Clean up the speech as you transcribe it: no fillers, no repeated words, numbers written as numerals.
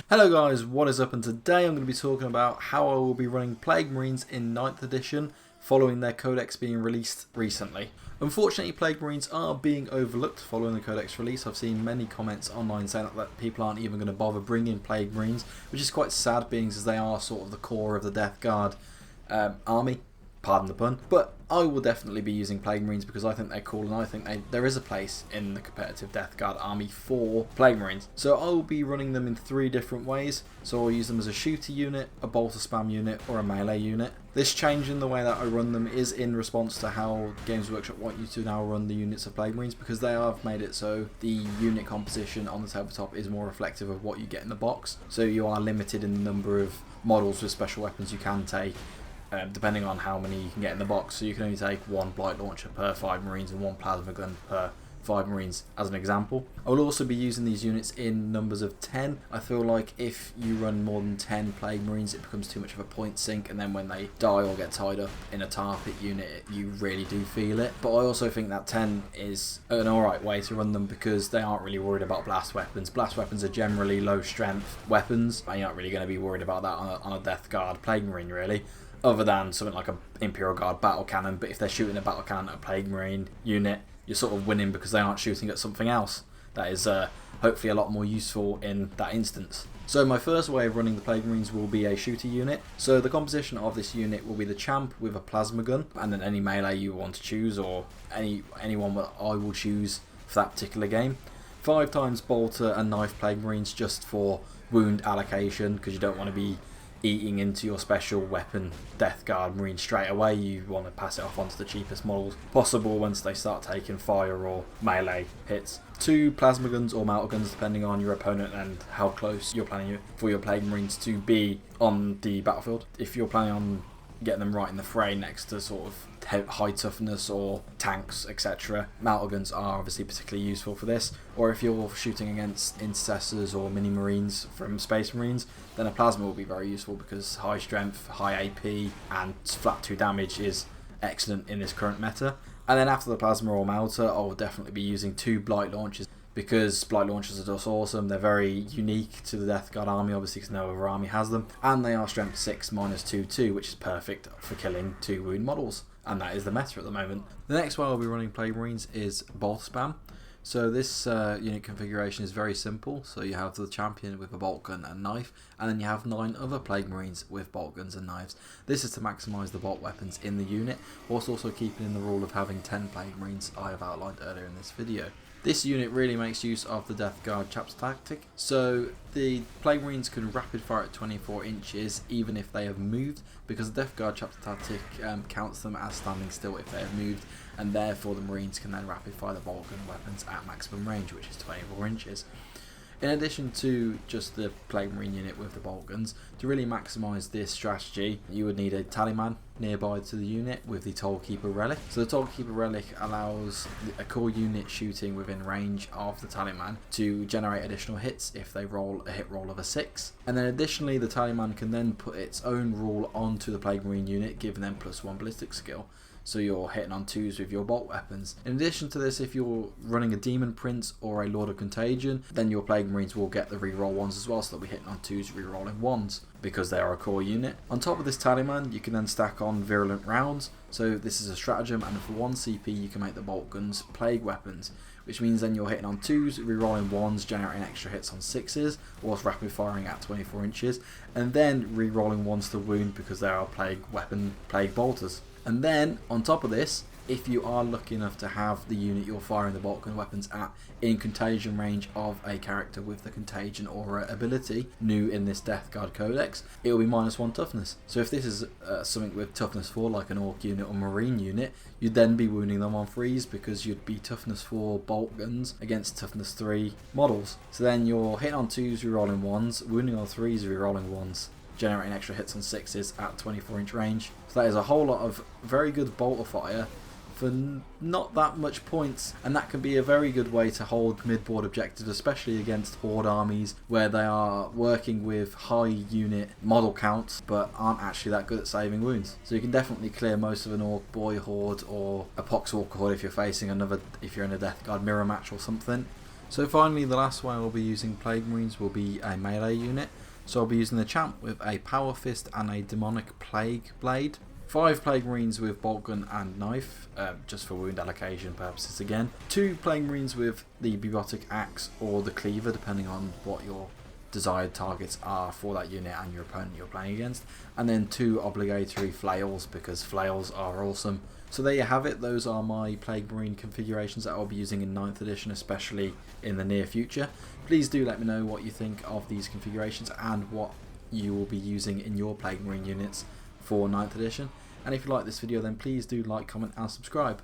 Hello guys, what is up, and today I'm going to be talking about how I will be running Plague Marines in 9th edition following their codex being released recently. Unfortunately, Plague Marines are being overlooked following the codex release. I've seen many comments online saying that people aren't even going to bother bringing Plague Marines, which is quite sad being as they are sort of the core of the Death Guard army. Pardon the pun, but I will definitely be using Plague Marines because I think they're cool, and I think there is a place in the competitive Death Guard army for Plague Marines. So I will be running them in 3 different ways. So I'll use them as a shooter unit, a bolter spam unit, or a melee unit. This change in the way that I run them is in response to how Games Workshop want you to now run the units of Plague Marines, because they have made it so the unit composition on the tabletop is more reflective of what you get in the box. So you are limited in the number of models with special weapons you can take, depending on how many you can get in the box. So you can only take 1 Blight Launcher per 5 Marines and 1 Plasma Gun per 5 Marines as an example. I will also be using these units in numbers of 10. I feel like if you run more than 10 Plague Marines, it becomes too much of a point sink, and then when they die or get tied up in a tar pit unit, you really do feel it. But I also think that 10 is an alright way to run them because they aren't really worried about blast weapons. Blast weapons are generally low strength weapons, and you're not really going to be worried about that on a Death Guard Plague Marine really, other than something like an Imperial Guard battle cannon. But if they're shooting a battle cannon at a Plague Marine unit, you're sort of winning because they aren't shooting at something else that is hopefully a lot more useful in that instance. So my first way of running the Plague Marines will be a shooter unit. So the composition of this unit will be the champ with a plasma gun, and then any melee you want to choose, or anyone that I will choose for that particular game. 5 times bolter and knife Plague Marines just for wound allocation, because you don't want to be eating into your special weapon Death Guard Marine straight away. You want to pass it off onto the cheapest models possible once they start taking fire or melee hits. 2 plasma guns or melter guns depending on your opponent and how close you're planning for your Plague Marines to be on the battlefield. If you're planning on getting them right in the fray next to sort of high toughness or tanks, etc., melter guns are obviously particularly useful for this. Or if you're shooting against intercessors or mini marines from Space Marines, then a plasma will be very useful because high strength, high AP and flat 2 damage is excellent in this current meta. And then after the plasma or melter, I'll definitely be using 2 Blight Launchers, because Blight Launchers are just awesome. They're very unique to the Death Guard army, obviously, because no other army has them, and they are strength 6 minus 2/2, which is perfect for killing 2 wound models, and that is the meta at the moment. The next way I'll be running Plague Marines is bolt spam. So this unit configuration is very simple. So you have the champion with a bolt gun and knife, and then you have 9 other Plague Marines with bolt guns and knives. This is to maximise the bolt weapons in the unit, whilst also keeping in the rule of having 10 Plague Marines I have outlined earlier in this video. This unit really makes use of the Death Guard chapter tactic. So the Plague Marines can rapid fire at 24 inches even if they have moved, because the Death Guard chapter tactic counts them as standing still if they have moved, and therefore the Marines can then rapid fire the bolt gun weapons at maximum range, which is 24 inches. In addition to just the Plague Marine unit with the bolt guns, to really maximise this strategy, you would need a Talisman nearby to the unit with the Tollkeeper Relic. So the Tollkeeper Relic allows a core unit shooting within range of the Talisman to generate additional hits if they roll a hit roll of a 6. And then additionally, the Talisman can then put its own rule onto the Plague Marine unit, giving them +1 ballistic skill. So you're hitting on 2s with your bolt weapons. In addition to this, if you're running a Demon Prince or a Lord of Contagion, then your Plague Marines will get the reroll 1s as well, so they'll be hitting on 2s, rerolling 1s, because they are a core unit. On top of this Talisman, you can then stack on Virulent Rounds. So this is a stratagem, and for 1 CP you can make the bolt guns Plague weapons, which means then you're hitting on 2s, rerolling 1s, generating extra hits on 6s, whilst rapid firing at 24 inches, and then rerolling 1s to wound because they are Plague weapon, Plague bolters. And then, on top of this, if you are lucky enough to have the unit you're firing the bolt gun weapons at in contagion range of a character with the contagion aura ability, new in this Death Guard codex, it will be -1 toughness. So if this is something with toughness 4, like an Orc unit or Marine unit, you'd then be wounding them on 3s because you'd be toughness 4 bolt guns against toughness 3 models. So then you're hitting on 2s, rerolling 1s, wounding on 3s, rerolling 1s, generating extra hits on 6s at 24 inch range. So that is a whole lot of very good bolter fire for not that much points, and that can be a very good way to hold mid-board objectives, especially against horde armies where they are working with high unit model counts but aren't actually that good at saving wounds. So you can definitely clear most of an Orc Boy horde or a Poxwalker horde if you're facing if you're in a Death Guard mirror match or something. So finally, the last way I'll be using Plague Marines will be a melee unit. So I'll be using the champ with a power fist and a demonic plague blade. 5 Plague Marines with bolt gun and knife, just for wound allocation purposes again. 2 Plague Marines with the Bubotic axe or the cleaver, depending on what your desired targets are for that unit and your opponent you're playing against. And then 2 obligatory flails, because flails are awesome. So there you have it, those are my Plague Marine configurations that I'll be using in 9th edition, especially in the near future. Please do let me know what you think of these configurations and what you will be using in your Plague Marine units for 9th edition. And if you like this video, then please do like, comment and subscribe.